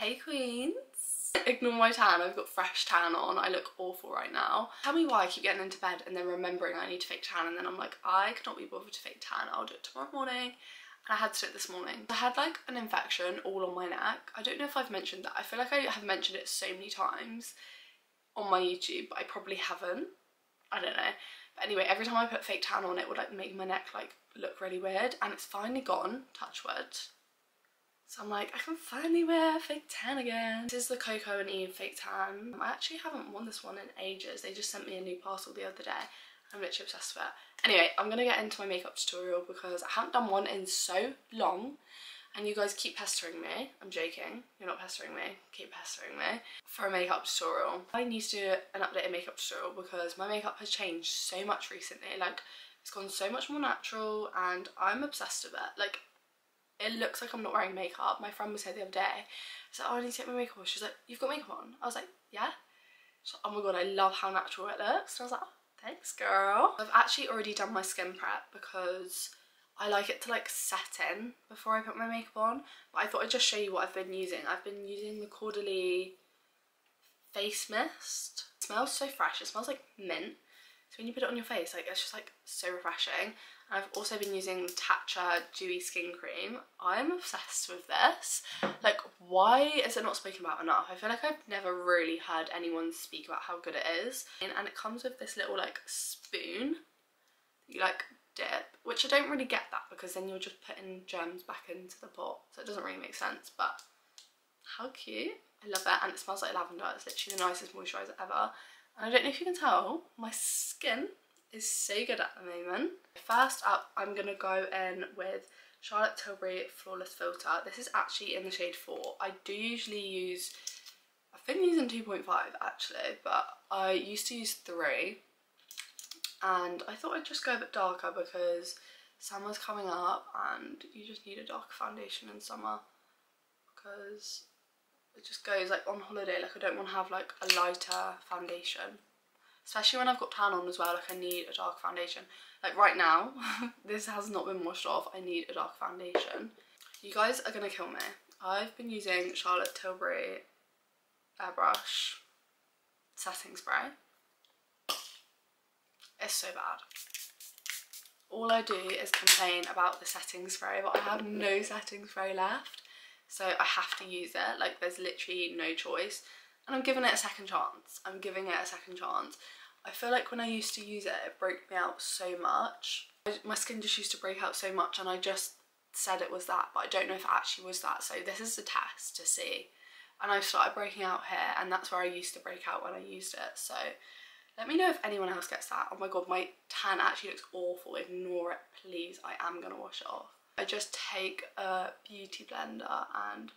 Hey queens. Ignore my tan, I've got fresh tan on. I look awful right now. Tell me why I keep getting into bed and then remembering I need to fake tan, and then I'm like, I cannot be bothered to fake tan, I'll do it tomorrow morning. And I had to do it this morning. I had like an infection all on my neck. I don't know if I've mentioned that. I feel like I have mentioned it so many times on my YouTube, but I probably haven't. I don't know. But anyway, every time I put fake tan on, it would like make my neck like look really weird, and it's finally gone, touch wood. So I'm like, I can finally wear fake tan again. This is the Coco and Eve fake tan. I actually haven't worn this one in ages. They just sent me a new parcel the other day. I'm literally obsessed with it. Anyway, I'm gonna get into my makeup tutorial because I haven't done one in so long and you guys keep pestering me. I'm joking, you're not pestering me, keep pestering me for a makeup tutorial. I need to do an updated makeup tutorial because my makeup has changed so much recently. Like, it's gone so much more natural and I'm obsessed with it. Like, it looks like I'm not wearing makeup. My friend was here the other day. I said, oh, I need to take my makeup off. She's like, you've got makeup on? I was like, yeah. She's like, oh my god, I love how natural it looks. And I was like, oh, thanks girl. I've actually already done my skin prep because I like it to like set in before I put my makeup on. But I thought I'd just show you what I've been using. I've been using the Caudalie face mist. It smells so fresh. It smells like mint. So when you put it on your face, like, it's just like so refreshing. And I've also been using Tatcha Dewy Skin Cream. I'm obsessed with this. Like, why is it not spoken about enough? I feel like I've never really heard anyone speak about how good it is. And it comes with this little like spoon that you like dip, which I don't really get that because then you're just putting germs back into the pot. So it doesn't really make sense, but how cute. I love it, and it smells like lavender. It's literally the nicest moisturiser ever. And I don't know if you can tell, my skin is so good at the moment. First up, I'm going to go in with Charlotte Tilbury Flawless Filter. This is actually in the shade 4. I do usually use, I've been using 2.5 actually, but I used to use 3. And I thought I'd just go a bit darker because summer's coming up and you just need a darker foundation in summer because it just goes like on holiday. Like, I don't want to have like a lighter foundation, especially when I've got tan on as well. Like, I need a dark foundation. Like right now, this has not been washed off. I need a dark foundation. You guys are gonna kill me. I've been using Charlotte Tilbury Airbrush setting spray. It's so bad. All I do is complain about the setting spray, but I have no setting spray left. So I have to use it. Like, there's literally no choice. And I'm giving it a second chance. I'm giving it a second chance. I feel like when I used to use it, it broke me out so much. My skin just used to break out so much and I just said it was that, but I don't know if it actually was that. So this is a test to see. And I've started breaking out here, and that's where I used to break out when I used it. So let me know if anyone else gets that. Oh my god, my tan actually looks awful. Ignore it, please. I am going to wash it off. I just take a beauty blender and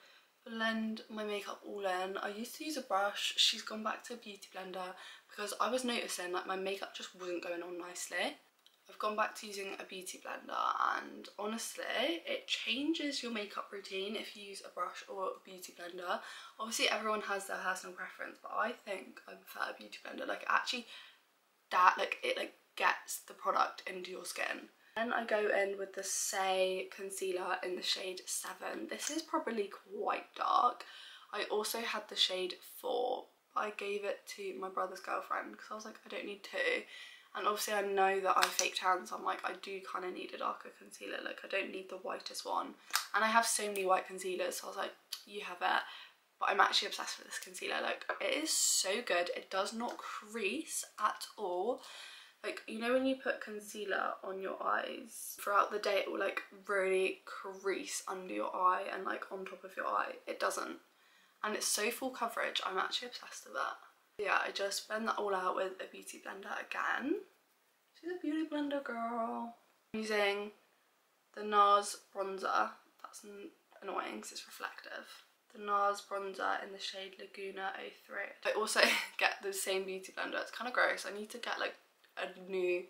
blend my makeup all in. I used to use a brush. She's gone back to a beauty blender because I was noticing like my makeup just wasn't going on nicely. I've gone back to using a beauty blender, and honestly it changes your makeup routine if you use a brush or a beauty blender. Obviously everyone has their personal preference, but I think I prefer a beauty blender. Like, actually it gets the product into your skin. Then I go in with the Say concealer in the shade 7. This is probably quite dark. I also had the shade 4. I gave it to my brother's girlfriend because I was like, I don't need 2. And obviously I know that I fake tan, so I'm like, I do kind of need a darker concealer. Like, I don't need the whitest one. And I have so many white concealers, so I was like, you have it. But I'm actually obsessed with this concealer. Like, it is so good. It does not crease at all. Like, you know when you put concealer on your eyes throughout the day, it will like really crease under your eye and like on top of your eye. It doesn't. And it's so full coverage. I'm actually obsessed with that. Yeah, I just blend that all out with a beauty blender again. She's a beauty blender girl. I'm using the NARS bronzer. That's annoying because it's reflective. The NARS bronzer in the shade Laguna 03. I also get the same beauty blender. It's kind of gross. I need to get like a new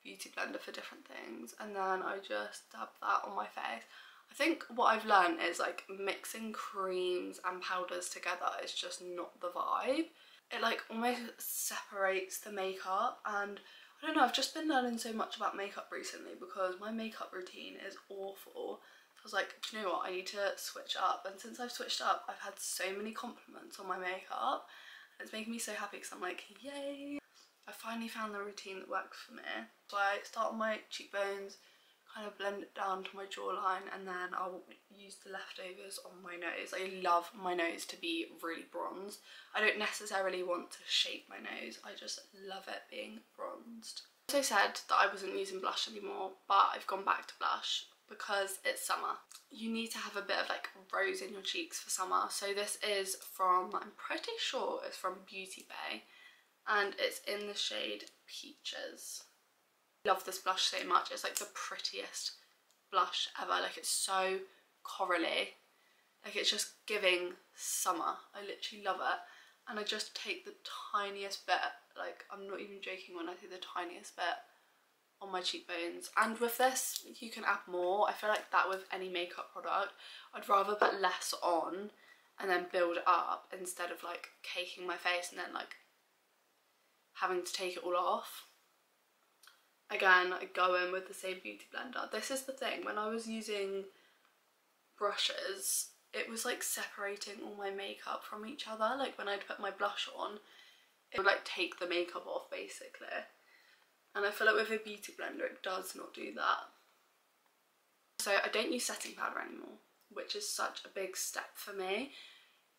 beauty blender for different things, and then I just dab that on my face. I think what I've learned is like mixing creams and powders together is just not the vibe. It like almost separates the makeup, and I don't know, I've just been learning so much about makeup recently because my makeup routine is awful. was like, do you know what, I need to switch up. And since I've switched up, I've had so many compliments on my makeup. And it's making me so happy because I'm like, yay. I finally found the routine that works for me. So I start on my cheekbones, kind of blend it down to my jawline, and then I'll use the leftovers on my nose. I love my nose to be really bronzed. I don't necessarily want to shape my nose, I just love it being bronzed. I also said that I wasn't using blush anymore, but I've gone back to blush because it's summer. You need to have a bit of like rose in your cheeks for summer. So this is from, I'm pretty sure it's from Beauty Bay, and it's in the shade Peaches. I love this blush so much. It's like the prettiest blush ever. Like, it's so corally. Like, it's just giving summer. I literally love it. And I just take the tiniest bit, like, I'm not even joking when I say the tiniest bit, on my cheekbones. And with this you can add more. I feel like that with any makeup product, I'd rather put less on and then build it up instead of like caking my face and then like having to take it all off. Again, I go in with the same beauty blender. This is the thing, when I was using brushes, it was like separating all my makeup from each other. Like when I'd put my blush on, it would like take the makeup off basically. And I feel like with a beauty blender it does not do that. So I don't use setting powder anymore, which is such a big step for me.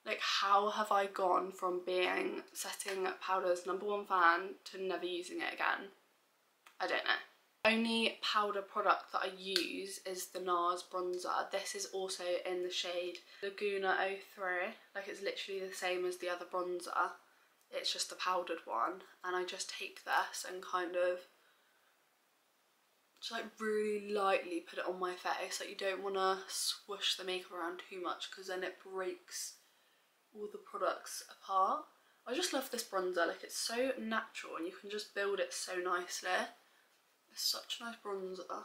Like, how have I gone from being setting powder's #1 fan to never using it again? I don't know. Only powder product that I use is the NARS bronzer. This is also in the shade Laguna 03. Like, it's literally the same as the other bronzer. It's just the powdered one. And I just take this and kind of just like really lightly put it on my face. Like, you don't want to swoosh the makeup around too much because then it breaks all the products apart. I just love this bronzer. Like, it's so natural and you can just build it so nicely. It's such a nice bronzer.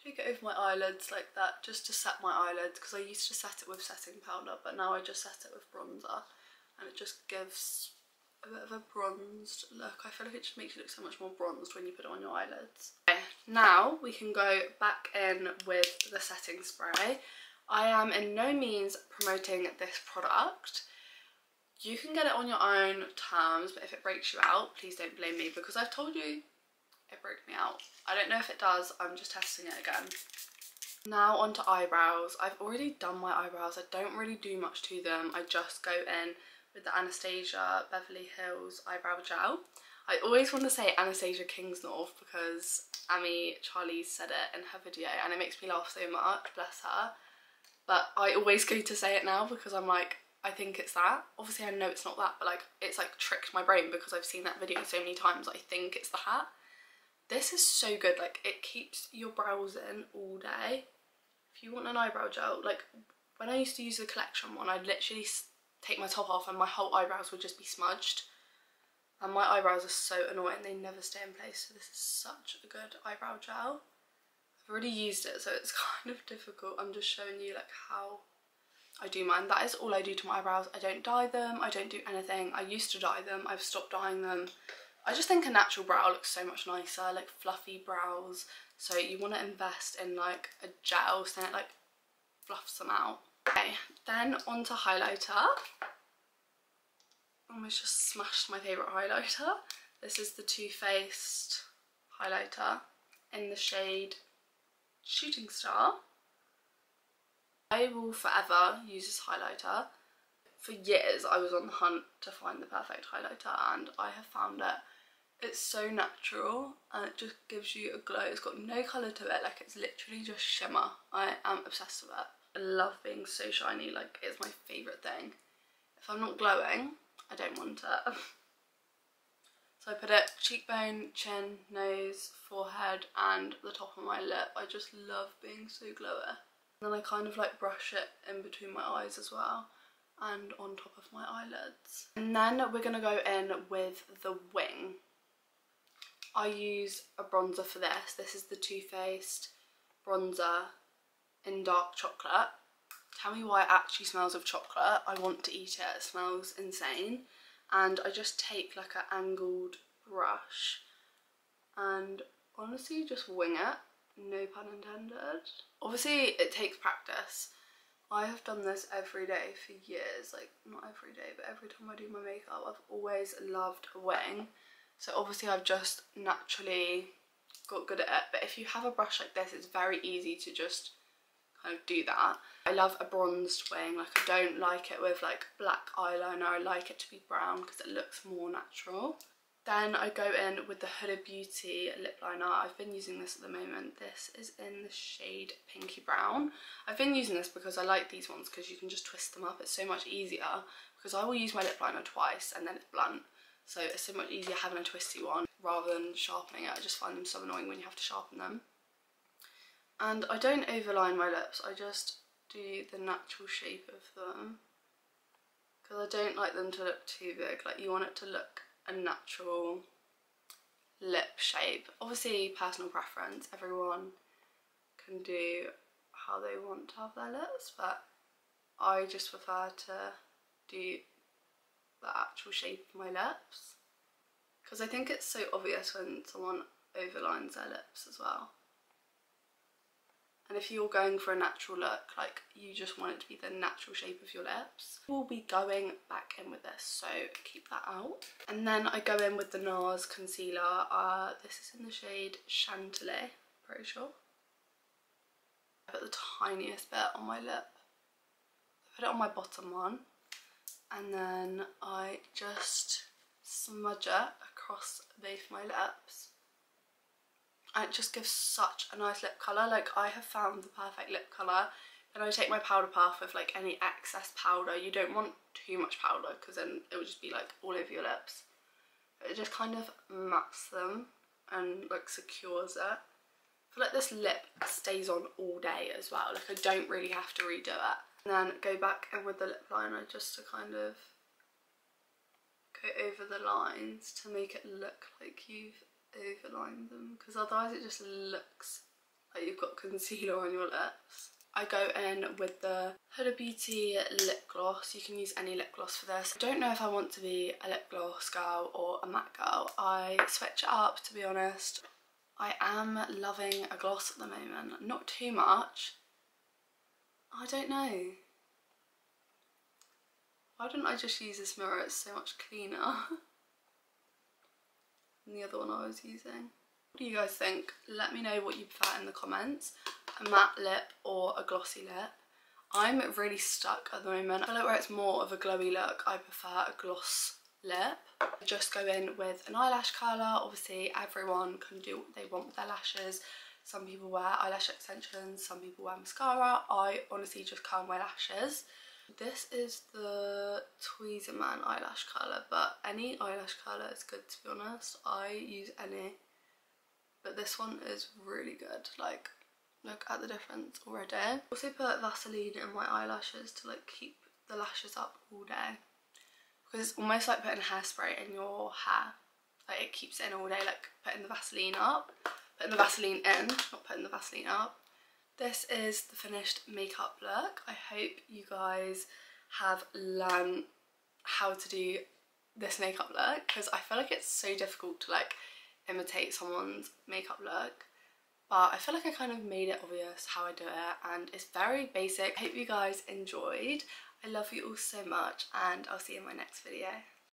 Take it over my eyelids like that just to set my eyelids, because I used to set it with setting powder, but now I just set it with bronzer and it just gives a bit of a bronzed look. I feel like it just makes you look so much more bronzed when you put it on your eyelids. Okay, now we can go back in with the setting spray. I am in no means promoting this product. You can get it on your own terms, but if it breaks you out, please don't blame me, because I've told you it broke me out. I don't know if it does, I'm just testing it again. Now onto eyebrows. I've already done my eyebrows. I don't really do much to them. I just go in with the Anastasia Beverly Hills eyebrow gel. I always want to say Anastasia Kingsnorth because Amy Charlie said it in her video and it makes me laugh so much, bless her. But I always go to say it now because I'm like, I think it's that. Obviously I know it's not that, but like, it's like tricked my brain because I've seen that video so many times. I think it's the hat. This is so good. Like, it keeps your brows in all day. If you want an eyebrow gel, like when I used to use the Collection one, I'd literally take my top off and my whole eyebrows would just be smudged. And my eyebrows are so annoying, they never stay in place. So this is such a good eyebrow gel. I've already used it, so it's kind of difficult. I'm just showing you like how I do mine. That is all I do to my eyebrows. I don't dye them, I don't do anything. I used to dye them, I've stopped dyeing them. I just think a natural brow looks so much nicer, like fluffy brows. So you want to invest in like a gel so then it like fluffs them out. Okay, then onto highlighter. Almost just smashed my favourite highlighter. This is the Too Faced highlighter in the shade Shooting Star. I will forever use this highlighter. For years I was on the hunt to find the perfect highlighter and I have found it. It's so natural and it just gives you a glow. It's got no colour to it, like it's literally just shimmer. I am obsessed with it. I love being so shiny, like it's my favourite thing. If I'm not glowing, I don't want it. So I put it cheekbone, chin, nose, forehead and the top of my lip. I just love being so glowy. And then I kind of like brush it in between my eyes as well and on top of my eyelids. And then we're going to go in with the wing. I use a bronzer for this. This is the Too Faced bronzer in dark chocolate. Tell me why it actually smells of chocolate. I want to eat it. It smells insane. And I just take like an angled brush and honestly just wing it. no pun intended. Obviously it takes practice. I have done this every day for years, like not every day, but every time I do my makeup, I've always loved a wing. So obviously I've just naturally got good at it, but if you have a brush like this, it's very easy to just kind of do that. I love a bronzed wing, like I don't like it with like black eyeliner, I like it to be brown because it looks more natural. Then I go in with the Huda Beauty lip liner. I've been using this at the moment. This is in the shade Pinky Brown. I've been using this because I like these ones because you can just twist them up. It's so much easier because I will use my lip liner twice and then it's blunt. So it's so much easier having a twisty one rather than sharpening it. I just find them so annoying when you have to sharpen them. And I don't overline my lips. I just do the natural shape of them because I don't like them to look too big. Like you want it to look a natural lip shape. Obviously personal preference, everyone can do how they want to have their lips, but I just prefer to do the actual shape of my lips because I think it's so obvious when someone overlines their lips as well. And if you're going for a natural look, like you just want it to be the natural shape of your lips. We'll be going back in with this, so keep that out. And then I go in with the NARS concealer. This is in the shade Chantilly, pretty sure. I put the tiniest bit on my lip. I put it on my bottom one. And then I just smudge it across both my lips. And it just gives such a nice lip colour. Like I have found the perfect lip colour. Then I take my powder puff with like any excess powder. You don't want too much powder because then it will just be like all over your lips. But it just kind of mattes them and like secures it. I feel like this lip stays on all day as well. Like I don't really have to redo it. And then go back in with the lip liner just to kind of go over the lines to make it look like you've overline them, because otherwise it just looks like you've got concealer on your lips. I go in with the Huda Beauty lip gloss. You can use any lip gloss for this. I don't know if I want to be a lip gloss girl or a matte girl. I switch it up, to be honest. I am loving a gloss at the moment. Not too much. I don't know. Why didn't I just use this mirror? It's so much cleaner. The other one I was using. What do you guys think? Let me know what you prefer in the comments. A matte lip or a glossy lip. I'm really stuck at the moment. I feel like where it's more of a glowy look, I prefer a gloss lip. I just go in with an eyelash curler. Obviously everyone can do what they want with their lashes. Some people wear eyelash extensions, some people wear mascara. I honestly just curl my lashes. This is the Tweezerman eyelash curler, but any eyelash curler is good, to be honest. I use any, but this one is really good. Like, look at the difference already. I also put Vaseline in my eyelashes to like keep the lashes up all day, because it's almost like putting hairspray in your hair. Like it keeps it in all day, like putting the Vaseline up, putting the Vaseline in, not putting the Vaseline up. This is the finished makeup look. I hope you guys have learned how to do this makeup look, because I feel like it's so difficult to like imitate someone's makeup look, but I feel like I kind of made it obvious how I do it, and it's very basic. I hope you guys enjoyed. I love you all so much, and I'll see you in my next video.